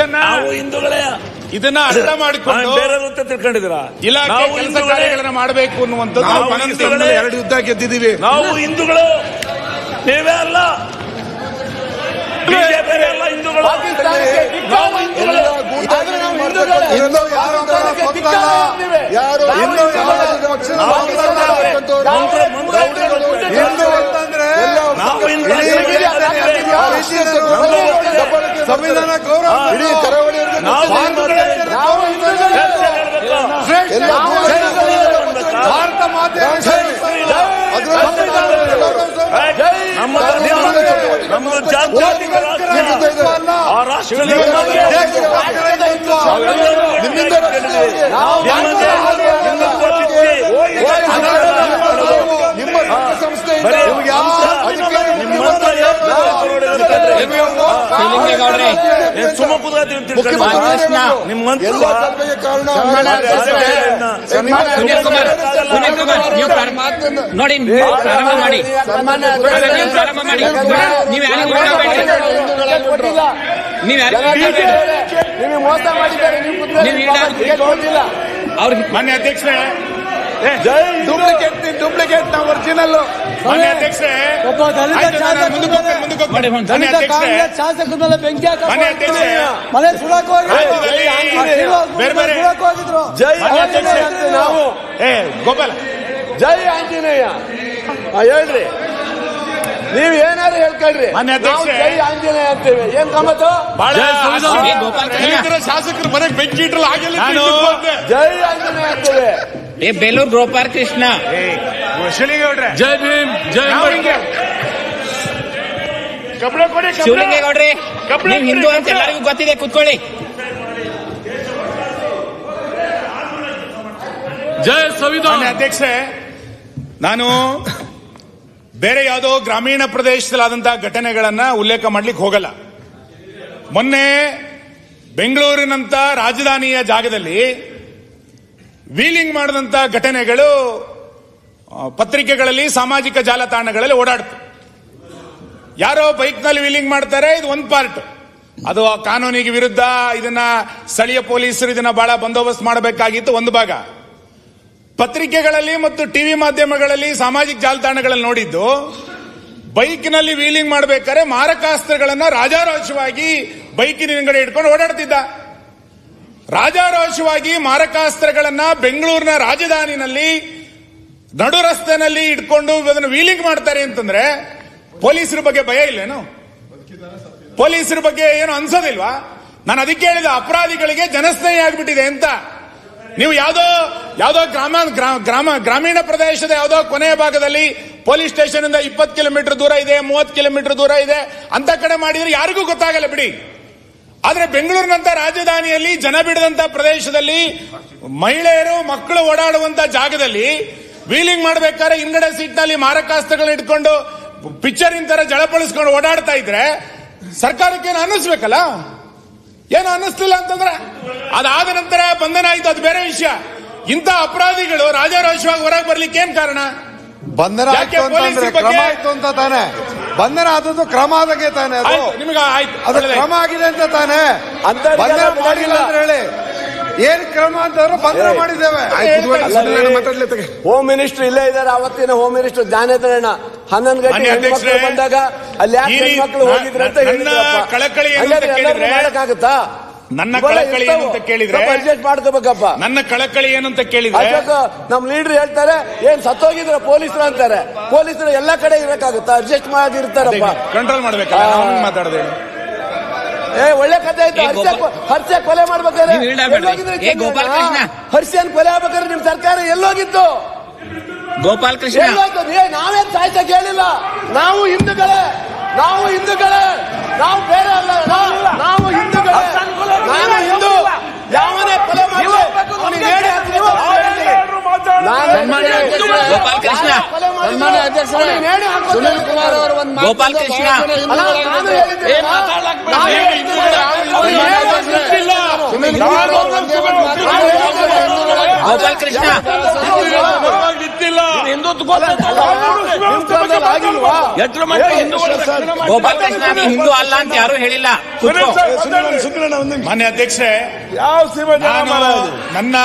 ನಾವು ಹಿಂದೂಗಳೇ. ಇದನ್ನ ಅರ್ಥ ಮಾಡಿಕೊಂಡು ಬೇರೆ ತಿಳ್ಕೊಂಡಿದ್ದೀರಾ? ಇಲಾಖೆ ಕೆಲಸ ಕಾರ್ಯಗಳನ್ನ ಮಾಡಬೇಕು ಅನ್ನುವಂಥದ್ದು. 2 ಯುದ್ಧ ಗೆದ್ದಿದ್ದೀವಿ. ನಾವು ಹಿಂದೂಗಳು, ನೀವೇ ಅಲ್ಲ. ಬಿಜೆಪಿ ಎಲ್ಲ ಹಿಂದೂಗಳು. ನಾವು ಹಿಂದೂಗಳು. ಸಂವಿಧಾನ ಗೌರವ ಭಾರತ ಮಾತೆ ನಮ್ಮ ಜಾತ್ಯತೀತ ಆ ರಾಷ್ಟ್ರದಲ್ಲಿ ನಿಮ್ಮ ಸಂಸ್ಥೆ ನೋಡಿ, ಪ್ರಾರಂಭ ಮಾಡಿ. ನೀವು ಮೋಸ ಮಾಡಿದ್ದಾರೆ. ಮಾನ್ಯ ಅಧ್ಯಕ್ಷರೇ, ಡೂಪ್ಲಿಕೇಟ್ ನಾವು ಒರಿಜಿನಲ್. ಮಾನ್ಯ ಅಧ್ಯಕ್ಷರೇ, ಶಾಸಕರ ಮೇಲೆ ಬೆಂಕಿ ಮಾನ್ಯ ಅಧ್ಯಕ್ಷರೇ, ಮನೆ ಸುಡಕ್ ಹೋಗಿದ್ರು. ಜೈ ನಾವು ಗೋಪಾಲ, ಜೈ ಆಂಜನೇಯ ಹೇಳ್ರಿ. ನೀವ್ ಏನಾದ್ರು ಹೇಳ್ಕೊಳ್ರಿ. ನಾವು ಜೈ ಆಂಜನೇಯ ಅಂತೇವೆ. ಏನ್ ಗಮ್ಮತ್ತು? ಶಾಸಕರು ಮನೆಗೆ ಬೆಂಕಿ ಇಟ್ರಲ್ಲ, ಆಗಿಲ್ಲ. ಜೈ ಆಂಜನೇಯ ಅಂತೇವೆ. ಬೇಲೂರು ಗೋಪಾಲ್ ಕೃಷ್ಣ, ಶಿವಲಿಂಗೇಗೌಡ್ರೆ, ಜೈ ಭೀಮ್, ಜೈ ಶಿವಲಿಂಗೇಗೌಡ್ರಿ, ನೀವು ಹಿಂದೂ ಅಂತ ಎಲ್ಲರಿಗೂ ಗೊತ್ತಿದೆ, ಕುತ್ಕೊಳ್ಳಿ. ಜೈ ಸಂವಿಧಾನ. ಅಧ್ಯಕ್ಷರೇ, ನಾನು ಬೇರೆ ಯಾವುದೋ ಗ್ರಾಮೀಣ ಪ್ರದೇಶದಲ್ಲಾದಂತಹ ಘಟನೆಗಳನ್ನ ಉಲ್ಲೇಖ ಮಾಡ್ಲಿಕ್ಕೆ ಹೋಗಲ್ಲ. ಮೊನ್ನೆ ಬೆಂಗಳೂರಿನಂತ ರಾಜಧಾನಿಯ ಜಾಗದಲ್ಲಿ ವೀಲಿಂಗ್ ಮಾಡಿದಂತ ಘಟನೆಗಳು ಪತ್ರಿಕೆಗಳಲ್ಲಿ, ಸಾಮಾಜಿಕ ಜಾಲತಾಣಗಳಲ್ಲಿ ಓಡಾಡ್ತು. ಯಾರೋ ಬೈಕ್ನಲ್ಲಿ ವೀಲಿಂಗ್ ಮಾಡ್ತಾರೆ, ಇದು ಒಂದು ಪಾರ್ಟ್. ಅದು ಕಾನೂನಿಗೆ ವಿರುದ್ಧ. ಇದನ್ನ ಸ್ಥಳೀಯ ಪೊಲೀಸರು ಇದನ್ನ ಬಹಳ ಬಂದೋಬಸ್ತ್ ಮಾಡಬೇಕಾಗಿತ್ತು, ಒಂದು ಭಾಗ. ಪತ್ರಿಕೆಗಳಲ್ಲಿ ಮತ್ತು ಟಿವಿ ಮಾಧ್ಯಮಗಳಲ್ಲಿ, ಸಾಮಾಜಿಕ ಜಾಲತಾಣಗಳಲ್ಲಿ ನೋಡಿದ್ದು, ಬೈಕ್ನಲ್ಲಿ ವೀಲಿಂಗ್ ಮಾಡಬೇಕಾದ್ರೆ ಮಾರಕಾಸ್ತ್ರಗಳನ್ನ ರಾಜಾರೋಷವಾಗಿ ಬೈಕಿನ ಹಿಂಗಡೆ ಇಟ್ಕೊಂಡು ಓಡಾಡ್ತಿದ್ದ. ರಾಜಾರೋಷವಾಗಿ ಮಾರಕಾಸ್ತ್ರಗಳನ್ನ ಬೆಂಗಳೂರಿನ ರಾಜಧಾನಿನಲ್ಲಿ ನಡು ರಸ್ತೆನಲ್ಲಿ ಇಟ್ಕೊಂಡು ಅದನ್ನು ವೀಲಿಂಗ್ ಮಾಡ್ತಾರೆ ಅಂತಂದ್ರೆ ಪೊಲೀಸರ ಬಗ್ಗೆ ಭಯ ಇಲ್ಲೇನು? ಪೊಲೀಸರ ಬಗ್ಗೆ ಏನು ಅನ್ಸೋದಿಲ್ವಾ? ನಾನು ಅದಕ್ಕೆ ಹೇಳಿದ, ಅಪರಾಧಿಗಳಿಗೆ ಜನಸ್ನೇಹಿ ಆಗ್ಬಿಟ್ಟಿದೆ ಅಂತ. ನೀವು ಯಾವುದೋ ಗ್ರಾಮೀಣ ಪ್ರದೇಶದ ಯಾವುದೋ ಕೊನೆಯ ಭಾಗದಲ್ಲಿ ಪೊಲೀಸ್ ಸ್ಟೇಷನ್ ಇಂದ 20 ಕಿಲೋಮೀಟರ್ ದೂರ ಇದೆ, 30 ಕಿಲೋಮೀಟರ್ ದೂರ ಇದೆ ಅಂತ ಕಡೆ ಮಾಡಿದ್ರೆ ಯಾರಿಗೂ ಗೊತ್ತಾಗಲ್ಲ ಬಿಡಿ. ಆದ್ರೆ ಬೆಂಗಳೂರಿನಂತ ರಾಜಧಾನಿಯಲ್ಲಿ, ಜನ ಬಿಡದಂತ ಪ್ರದೇಶದಲ್ಲಿ, ಮಹಿಳೆಯರು ಮಕ್ಕಳು ಓಡಾಡುವಂತ ಜಾಗದಲ್ಲಿ ವೀಲಿಂಗ್ ಮಾಡಬೇಕಾದ್ರೆ ಹಿಂಗಡೆ ಸೀಟ್ನಲ್ಲಿ ಮಾರಕಾಸ್ತ್ರಗಳನ್ನ ಇಟ್ಕೊಂಡು ಪಿಕ್ಚರ್ ತರ ಜಳಪಳಿಸ್ಕೊಂಡು ಓಡಾಡ್ತಾ ಇದ್ರೆ ಸರ್ಕಾರಕ್ಕೆ ಏನು ಅನ್ನಿಸ್ಬೇಕಲ್ಲ? ಏನು ಅನ್ನಿಸ್ತಿಲ್ಲ ಅಂತಂದ್ರೆ ಅದಾದ ನಂತರ ಬಂಧನ ಆಯ್ತು, ಅದು ಬೇರೆ ವಿಷಯ. ಇಂಥ ಅಪರಾಧಿಗಳು ರಾಜಾರೋಷವಾಗಿ ಹೊರಗೆ ಬರ್ಲಿಕ್ಕೆ ಏನ್ ಕಾರಣ? ಬಂಧನ ಕ್ರಮ ಆಯ್ತು ಅಂತ ತಾನೆ. ಬಂಧನ ಆದದ್ದು ಕ್ರಮ ಆದಾಗೆ ತಾನೆ. ನಿಮಗೆ ಅದು ಕ್ರಮ ಆಗಿದೆ ಅಂತ ತಾನೆ. ಬಂಧನ ಮಾಡಿಲ್ಲ ಅಂತ ಹೇಳಿ ಏನ್ ಕ್ರಮ ಅಂತಂದ್ರೆ ಬಂಧನ ಮಾಡಿದ್ದೇವೆ. ಹೋಮ್ ಮಿನಿಸ್ಟರ್ ಇಲ್ಲೇ ಇದ್ದಾರೆ. ಅವತ್ತಿನ ಹೋಮ್ ಮಿನಿಸ್ಟರ್ ಜ್ಞಾನೇಂದ್ರಣ್ಣ 11 ಗಂಟೆ ಹೆಣ್ಮಕ್ಳು ಬಂದಾಗ ಅಲ್ಲಿ ಯಾಕೆ ಹೆಣ್ಮಕ್ಳು ಹೋಗಿದ್ರೆ ಅಂತ ಹೇಳಕ್ಕಾಗತ್ತಾ? ನನ್ನ ಕಳಕಳಿ ಏನು ಅಂತ ಕೇಳಿದ್ರೆ ಅಡ್ಜಸ್ಟ್ ಮಾಡ್ಕೋಬೇಕಪ್ಪ. ನನ್ನ ಕಳಕಳಿ ಏನು ಅಂತ ಕೇಳಿದ್ರೆ ನಮ್ ಲೀಡರ್ ಹೇಳ್ತಾರೆ, ಏನ್ ಸತ್ತೋಗಿದ್ರೆ ಪೊಲೀಸರು ಅಂತಾರೆ. ಪೊಲೀಸರು ಎಲ್ಲಾ ಕಡೆ ಇರಕ್ಕಾಗುತ್ತಾ? ಅಡ್ಜಸ್ಟ್ ಮಾಡಿರ್ತಾರಪ್ಪ. ಕಂಟ್ರೋಲ್ ಮಾಡ್ಬೇಕಲ್ಲ. ಮಾತಾಡದೆ ಒಳ್ಳೆ ಕಥೆ ಆಯ್ತು. ಹರ್ಷ ಕೊಲೆ ಮಾಡ್ಬೇಕಾದ್ರೆ ಹರ್ಷನ್ ಕೊಲೆ ಆಗ್ಬೇಕಾದ್ರೆ ನಿಮ್ ಸರ್ಕಾರ ಎಲ್ಲೋಗಿತ್ತು? ಗೋಪಾಲ್ ಕೃಷ್ಣ, ನಾವೇನ್ ಸಾಯ್ತ ಕೇಳಿಲ್ಲ. ನಾವು ಹಿಂದೂಗಳೇ, ನಾವು ಬೇರೆ ಅಲ್ಲ. ನಾವು ಹಿಂದೂಗಳೇ, ನಾನು ಹಿಂದೂ. ಯಾವನೇ ಕೊಲೆ ಮಾಡಿ ಗೋಪಾಲ್ ಕೃಷ್ಣ, ಸುನೀಲ್ ಕುಮಾರ್ ಅವರು ಒಂದು ಗೋಪಾಲ್ ಕೃಷ್ಣ, ಗೋಪಾಲ್ ಕೃಷ್ಣ ಹಿಂದುತ್ವ ಆಗಿಲ್ವಾ? ಎಷ್ಟರ ಮಟ್ಟಿಗೆ ಹಿಂದೂಗಳ ರಕ್ಷಣೆ ಮಾಡ್ತೀರಾ? ಗೋಪಾಲಕೃಷ್ಣ ನೀ ಹಿಂದೂ ಅಲ್ಲ ಅಂತ ಯಾರು ಹೇಳಿಲ್ಲ. ಮಾನ್ಯ ಅಧ್ಯಕ್ಷರೇ, ಯಾವ ಸೀಮೆ ಜನ ನಾನು ಮಾಡೋದು? ನನ್ನ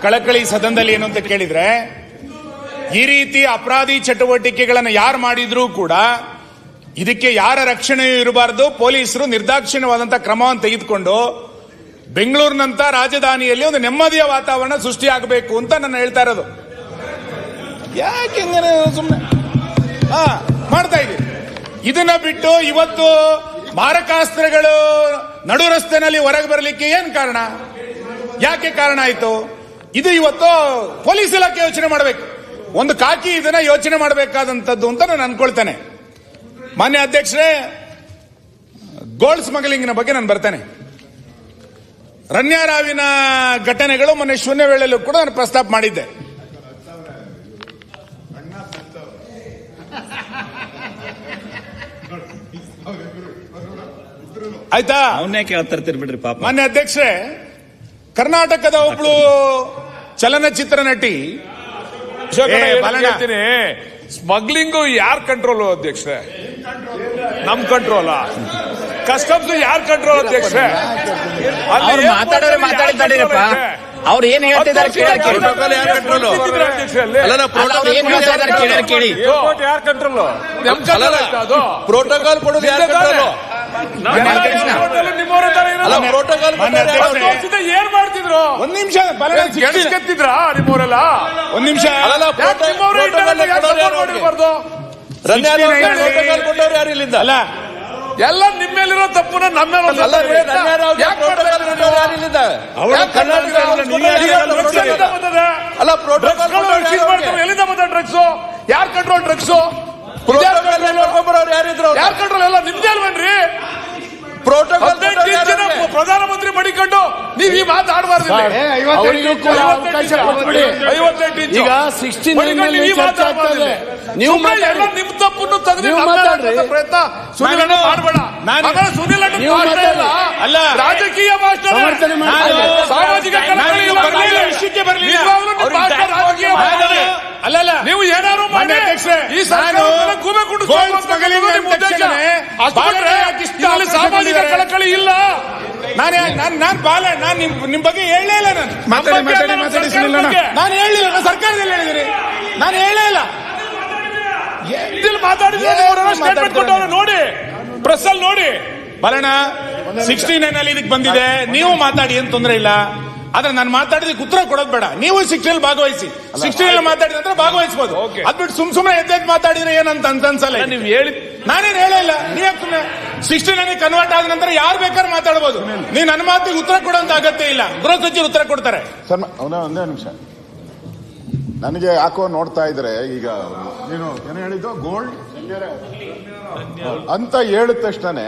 ಕಳಕಳಿ ಸದನದಲ್ಲಿ ಏನು ಅಂತ ಕೇಳಿದ್ರೆ, ಈ ರೀತಿ ಅಪರಾಧಿ ಚಟುವಟಿಕೆಗಳನ್ನು ಯಾರು ಮಾಡಿದ್ರೂ ಕೂಡ ಇದಕ್ಕೆ ಯಾರ ರಕ್ಷಣೆಯೂ ಇರಬಾರದು. ಪೊಲೀಸರು ನಿರ್ದಾಕ್ಷಿಣ್ಯವಾದಂತಹ ಕ್ರಮವನ್ನು ತೆಗೆದುಕೊಂಡು ಬೆಂಗಳೂರಿನಂತ ರಾಜಧಾನಿಯಲ್ಲಿ ಒಂದು ನೆಮ್ಮದಿಯ ವಾತಾವರಣ ಸೃಷ್ಟಿಯಾಗಬೇಕು ಅಂತ ನಾನು ಹೇಳ್ತಾ ಇರೋದು. ಯಾಕೆ ಸುಮ್ಮನೆ ಮಾಡ್ತಾ ಇದ್ದೀವಿ? ಇದನ್ನ ಬಿಟ್ಟು ಇವತ್ತು ಮಾರಕಾಸ್ತ್ರಗಳು ನಡು ರಸ್ತೆನಲ್ಲಿ ಹೊರಗೆ ಬರಲಿಕ್ಕೆ ಏನ್ ಕಾರಣ? ಯಾಕೆ ಕಾರಣ ಆಯ್ತು? ಇದು ಇವತ್ತು ಪೊಲೀಸ್ ಇಲಾಖೆ ಯೋಚನೆ ಮಾಡಬೇಕು. ಒಂದು ಕಾಕಿ ಇದನ್ನ ಯೋಚನೆ ಮಾಡಬೇಕಾದಂತದ್ದು ಅಂತ ನಾನು ಅನ್ಕೊಳ್ತೇನೆ. ಮಾನ್ಯ ಅಧ್ಯಕ್ಷರೇ, ಗೋಲ್ಡ್ ಸ್ಮಗ್ಲಿಂಗ್ನ ಬಗ್ಗೆ ನಾನು ಬರ್ತೇನೆ. ರಣ್ಯಾರಾವಿನ ಘಟನೆಗಳು ಮೊನ್ನೆ ಶೂನ್ಯ ವೇಳೆಯಲ್ಲೂ ಕೂಡ ನಾನು ಪ್ರಸ್ತಾಪ ಮಾಡಿದ್ದೆ. ಆಯ್ತಾ? ಅವನ್ನೇ ಕೇಳ್ತಿರ್ತೀರಿ ಬಿಡ್ರಿ ಪಾಪ. ಮಾನ್ಯ ಅಧ್ಯಕ್ಷರೇ, ಕರ್ನಾಟಕದ ಒಬ್ಳು ಚಲನಚಿತ್ರ ನಟಿ ಹೇಳ್ತೀನಿ, ಸ್ಮಗ್ಲಿಂಗ್ ಯಾರ್ ಕಂಟ್ರೋಲ್ ಅಧ್ಯಕ್ಷರೇ? ನಮ್ ಕಂಟ್ರೋಲ್. ಕಸ್ಟಮ್ಸ್ ಯಾರ್ ಕಂಟ್ರೋಲ್ ಅಧ್ಯಕ್ಷರೇ? ಅವ್ರು ಮಾತಾಡೋರು ಮಾತಾಡಿದ್ದಾರಪ್ಪ. ಅವ್ರು ಏನ್ ಹೇಳ್ತಿದ್ದಾರೆ ಕೇಳಿ. ಯಾರ್ ಕಂಟ್ರೋಲ್? ಕೇಳಿ. ಯಾರ್ ಕಂಟ್ರೋಲ್? ನಮ್ ಕಂಟ್ರೋಲ್ ಅದು. ಪ್ರೋಟೋಕಾಲ್ ಕೊಡೋದು ಯಾರು ಕಂಟ್ರೋಲ್? ಪ್ರೋಟೋಕಾಲ್ ಏನ್ ಮಾಡ್ತಿದ್ರು? ಒಂದ್ ನಿಮಿಷ ಕೆತ್ತಿದ್ರ ನಿಮ್ಮವರೆಲ್ಲ? ಒಂದ್ ನಿಮಿಷ ಪ್ರೋಟೋಕಾಲ್ ಕೊಟ್ಟವ್ರು ಯಾರು ಇಲ್ಲಿಂದ? ಅಲ್ಲ, ಎಲ್ಲ ನಿಮ್ಮೇಲಿರೋ ತಪ್ಪುನ ನಮ್ಮ ಅಲ್ಲ ಪ್ರೋಟೋಕಾಲ್ ಎಲ್ಲಿಂದ ಬಂದ ಡ್ರಗ್ಸ್? ಯಾರ್ ಕಂಟ್ರೋಲ್ ಡ್ರಗ್ಸ್? ಯಾರಿದ್ರು? ಯಾರ್ ಕಂಟ್ರೋಲ್? ಎಲ್ಲ ನಿಮ್ದೇ ಅಲ್ವೇನ್ರಿ? ಪ್ರೋಟೋಕಾಲ್ ಪ್ರಧಾನಮಂತ್ರಿ ಮಡಿಕೊಂಡು ನೀವ್ ಈ ಮಾತಾಡಬಾರ್ದು. ಈಗ 69 ಚರ್ಚೆ ಆಗ್ತದೆ. ನೀವು ಎಲ್ಲ ನಿಮ್ ತಪ್ಪನ್ನು ತೆಗೆದು ಪ್ರಯತ್ನ ಸುನಿಲ್ ಮಾಡಬೇಡ. ಸುನಿಲ್ ಅಲ್ಲ, ರಾಜಕೀಯ ಭಾಷಣ, ಸಾಮಾಜಿಕ ವಿಷಯಕ್ಕೆ ಬರಲಿಲ್ಲ. ರಾಜಕೀಯ ಭಾಷಣ ಅಲ್ಲಲ್ಲ, ನೀವು ಏನಾದ್ರು ಮಾಡಿ ಈ ಸಾಮಾಜಿಕ ಕಳಕಳಿ ಇಲ್ಲ. ನಾನು ನಿಮ್ ಬಗ್ಗೆ ಹೇಳಲೇ ಇಲ್ಲ. ನಾನು ಹೇಳಿಲ್ಲ. ನಾನು ಸರ್ಕಾರದಲ್ಲಿ ಹೇಳಿದ್ದೀನಿ. ನಾನು ಹೇಳೇ ಇಲ್ಲ. ಮಾತಾಡಿದ್ರೆ ಸ್ಟೇಟ್ಮೆಂಟ್ ಕೊಟ್ಟವ್ರು ನೋಡಿ, ಪ್ರೆಸ್ ಅಲ್ಲಿ ನೋಡಿ. ಬರೋಣ, 69 ಅಲ್ಲಿ ಇದಕ್ಕೆ ಬಂದಿದೆ. ನೀವು ಮಾತಾಡಿ, ಏನ್ ತೊಂದರೆ ಇಲ್ಲ. ಆದ್ರೆ ನಾನು ಮಾತಾಡಿದಕ್ಕೆ ಉತ್ತರ ಕೊಡೋದು ಬೇಡ. ನೀವು 60 ಭಾಗವಹಿಸಿ. 60 ಮಾತಾಡಿದ ನಂತರ ಭಾಗವಹಿಸಬಹುದು. ಅದ್ಬಿಟ್ಟು ಸುಮ್ನೆ ಎದ್ದೆದ್ದು ಮಾತಾಡಿದ್ರೆ ಏನಂತ ಅನ್ಸಲ್ಲ. ನೀವು ಹೇಳಿ, ನಾನೇನ್ ಹೇಳಿಲ್ಲ. ನೀವೇ ಸುಮ್ಮನೆ 69 ಕನ್ವರ್ಟ್ ಆದ ನಂತರ ಯಾರು ಬೇಕಾದ್ರೂ ಮಾತಾಡಬಹುದು. ನೀವು ನನ್ನ ಮಾತಿಗೆ ಉತ್ತರ ಕೊಡೋಂತ ಅಗತ್ಯ ಇಲ್ಲ. ಗೃಹ ಸಚಿವರು ಉತ್ತರ ಕೊಡ್ತಾರೆ. ಸರ್, ಒಂದೇ ನಿಮಿಷ. ನನಗೆ ಯಾಕೋ ನೋಡ್ತಾ ಇದ್ರೆ, ಈಗ ನೀನು ಏನು ಹೇಳಿದ್ದು, ಗೋಲ್ಡ್ ಅಂತ ಹೇಳಿದ ತಕ್ಷಣ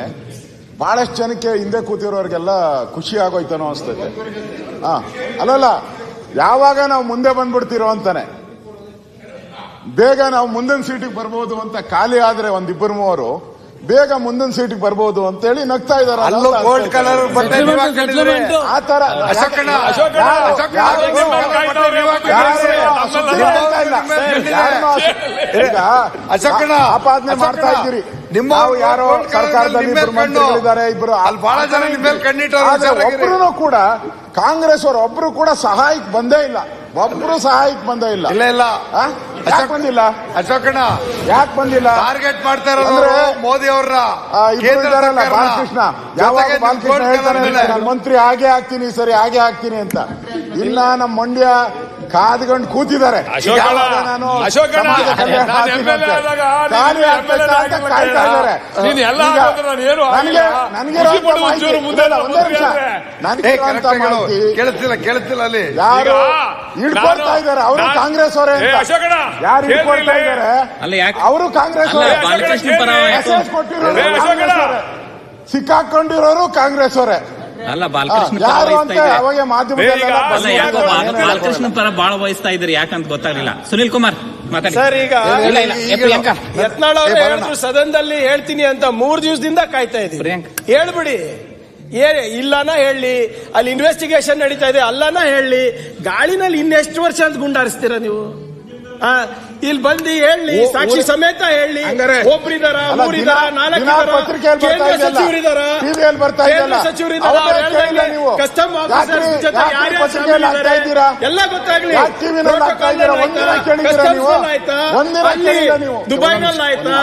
ಬಹಳಷ್ಟು ಜನಕ್ಕೆ ಹಿಂದೆ ಕೂತಿರೋರಿಗೆಲ್ಲ ಖುಷಿ ಆಗೋಯ್ತಾನೋ ಅನ್ಸ್ತೈತೆ. ಅಲ್ಲಲ್ಲ, ಯಾವಾಗ ನಾವು ಮುಂದೆ ಬಂದ್ಬಿಡ್ತಿರೋ ಅಂತಾನೆ, ಬೇಗ ನಾವು ಮುಂದಿನ ಸೀಟಿಗೆ ಬರ್ಬೋದು ಅಂತ. ಖಾಲಿ ಆದ್ರೆ ಒಂದಿಬ್ಬರು ಮೂವರು ಬೇಗ ಮುಂದಿನ ಸೀಟಿಗೆ ಬರ್ಬೋದು ಅಂತ ಹೇಳಿ ನಗ್ತಾ ಇದಾರೆ. ಗೋಲ್ಡ್ ಕಲರ್ ಆ ತರ ಆಪಾದನೆ ಮಾಡ್ತಾ ಇದ್ದೀರಿ. ನಾವು ಯಾರೋ ಸರ್ಕಾರದಲ್ಲಿ ಇಬ್ಬರು ಮಂತ್ರಿಗಳಿದ್ದಾರೆ, ಇಬ್ಬರು ಅಲ್ಲಿ ಬಹಳ ಜನ ನಿಮ್ಮ ಮೇಲೆ ಕಣ್ಣಿಟ್ಟರು. ಒಬ್ರು ಕೂಡ ಕಾಂಗ್ರೆಸ್ ಅವರು ಒಬ್ರು ಕೂಡ ಸಹಾಯಕ್ಕೆ ಬಂದೇ ಇಲ್ಲ. ಒಬ್ರು ಸಹಾಯಕ್ಕೆ ಬಂದೇ ಇಲ್ಲ. ಇಲ್ಲ ಯಾಕೆ ಬಂದಿಲ್ಲ? ಅಶೋಕಣ್ಣ ಯಾಕೆ ಬಂದಿಲ್ಲ? ಟಾರ್ಗೆಟ್ ಮಾಡ್ತಾ ಇರೋದು ಮೋದಿ ಅವರ ಇಬ್ರು ಇದಾರಲ್ಲ, ಬಾಲಕೃಷ್ಣ. ಯಾವಾಗ ಬಾಲಕೃಷ್ಣ ಹೇಳ್ತಾನೆ, ನಾನು ಮಂತ್ರಿ ಹಾಗೆ ಆಗ್ತೀನಿ, ಸರಿ ಹಾಗೆ ಆಗ್ತೀನಿ ಅಂತ. ಇಲ್ಲ, ನಮ್ಮ ಮಂಡ್ಯ ಕಾದ್ಕೊಂಡು ಕೂತಿದ್ದಾರೆ. ನಾನು ಕೇಳುತ್ತಿಲ್ಲ ಅಲ್ಲಿ ಯಾರು ಹಿಡ್ಕೊಳ್ತಾ ಇದ್ದಾರೆ? ಅವರು ಕಾಂಗ್ರೆಸ್ ಅವರೇ. ಯಾರು ಹಿಡ್ಕೊಳ್ತಾ ಇದ್ದಾರೆ? ಅವರು ಕಾಂಗ್ರೆಸ್ ಅವರೇ. ಸಿಕ್ಕಾಕೊಂಡಿರೋರು ಕಾಂಗ್ರೆಸ್ ಅವರೇ. ಅಲ್ಲ, ಬಾಲಕೃಷ್ಣ ಯಾರು ಅಂತ ಅವಾಗ ಬಾಲಕೃಷ್ಣ ಪರ ಬಾಳ ವಹಿಸ್ತಾ ಇದ್ರಿ, ಯಾಕಂತ ಗೊತ್ತಾಗ್ಲಿಲ್ಲ. ಸುನಿಲ್ ಕುಮಾರ್ ಮಾತಾಡಿ ಸರ್. ಈಗ ಯತ್ನಾಳ್ ಅವರು ಹೇಳಿದ್ರು ಸದನದಲ್ಲಿ ಹೇಳ್ತೀನಿ ಅಂತ 3 ದಿವಸದಿಂದ ಕಾಯ್ತಾ ಇದ್ದೀವಿ. ಹೇಳ್ಬಿಡಿ, ಇಲ್ಲನ ಹೇಳಿ. ಅಲ್ಲಿ ಇನ್ವೆಸ್ಟಿಗೇಷನ್ ನಡೀತಾ ಇದೆ, ಅಲ್ಲನ ಹೇಳಿ. ಗಾಳಿನಲ್ಲಿ ಇನ್ನೆಷ್ಟು ವರ್ಷ ಅಂತ ಗುಂಡಾರಿಸ್ತೀರಾ ನೀವು? ಇಲ್ಲಿ ಬಂದು ಹೇಳಿ, ಸಾಕ್ಷಿ ಸಮೇತ ಹೇಳಿ. ಹಂಗಾರೆ ಒಬ್ರಿದಾರ, ಅಲ್ಲ, ಮೂರಿದಾರ, ದಿನ ನಾಲ್ಕಿದಾರ, ಪತ್ರಿಕೆಯಲ್ಲಿ ಬರ್ತಾ ಕೇಂದ್ರ ಇದೆಯಲ್ಲ, ಸಚಿವರಿದಾರ, ಟಿವಿಯಲ್ಲಿ ಬರ್ತಾ ಕೇಂದ್ರ ಇದೆಯಲ್ಲ, ಸಚಿವರಿದಾರ, ಅವರೇ ಕೇಳಿಲ್ಲ ನೀವು. ಕಸ್ಟಮ್ ಯಾಕೆ ಆಫೀಸರ್ಸ್ ಜೊತೆ ಯಾರ್ಯಾರು ಪತ್ರಿಕೆಯಲ್ಲಿ ಆಗ್ತಾ ಇದ್ದೀರಾ? ಎಲ್ಲ ಗೊತ್ತಾಗ್ಲಿ. ಯಾಕೆ ಟಿವಿನಲ್ಲಿ ಆಗ್ತಾ ಇದ್ದೀರಾ? ಒಂದಿನ ಕೇಳಿದ್ದೀರಾ ನೀವು? ಒಂದಿನ ಕೇಳಿಲ್ಲ ನೀವು. ದುಬೈನಲ್ಲಿ ಆಯ್ತಾ,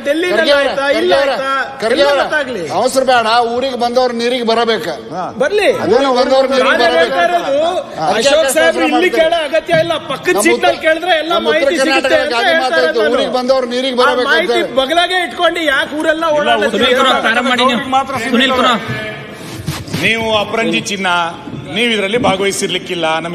ಡೆಲ್ಲಿನಲ್ಲಿ ಆಯ್ತಾ, ಇಲ್ಲ ಆಯ್ತಾ, ಎಲ್ಲ ಗೊತ್ತಾಗ್ಲಿ. ಅವಸರ ಬೇಡ, ಊರಿಗೆ ಬಂದವ್ರು ನೀರಿಗೆ ಬರಬೇಕು. ಬರ್ಲಿ. ಅದೇನೋ ಬಂದವ್ರು ನೀರಿಗೆ ನಾನೇ ಬರಬೇಕು. ಹೇಳ್ತಾ ಇರೋದು, ಅಶೋಕ್ ಸಾಹೇಬ್ರು ಇಲ್ಲಿ ಕೇಳೋ ಅಗತ್ಯ ಇಲ್ಲ, ಪಕ್ಕದ ಸೀಟ್ನಲ್ಲಿ ಕೇಳಿದ್ರೆ ಎಲ್ಲ ನಮ್ಮ ಮಾಹಿತಿ ಉತ್ತರ ಸಿಗುತ್ತೆ ಕರ್ನಾಟಕ ಅಂತ ಗಾದಿ ಹೇಳ್ತಾ ಮಾತಾಯ್ತು, ಇರೋದು ಊರಿಗೆ ನಾನು. ಬಂದವ್ರು ನೀರಿಗೆ ಆ ಬರಬೇಕು ಅಂತ ಮಾಹಿತಿ ಹೇಳಿ. ಬಗಲಾಗೆ ಇಟ್ಕೊಂಡು ಯಾಕೆ ಊರೆಲ್ಲ ಸುನೀಲ್ ಕುಮಾರ್ ಪ್ರಾರಂಭ ಮಾಡಿ ನೀವು. ಸುನೀಲ್ ಕುಮಾರ್ ನೀವು ಅಪರಂಜಿ ಚಿನ್ನ, ನೀವು ಇದರಲ್ಲಿ ಭಾಗವಹಿಸಿರ್ಲಿಕ್ಕಿಲ್ಲ. ನಮಗೆ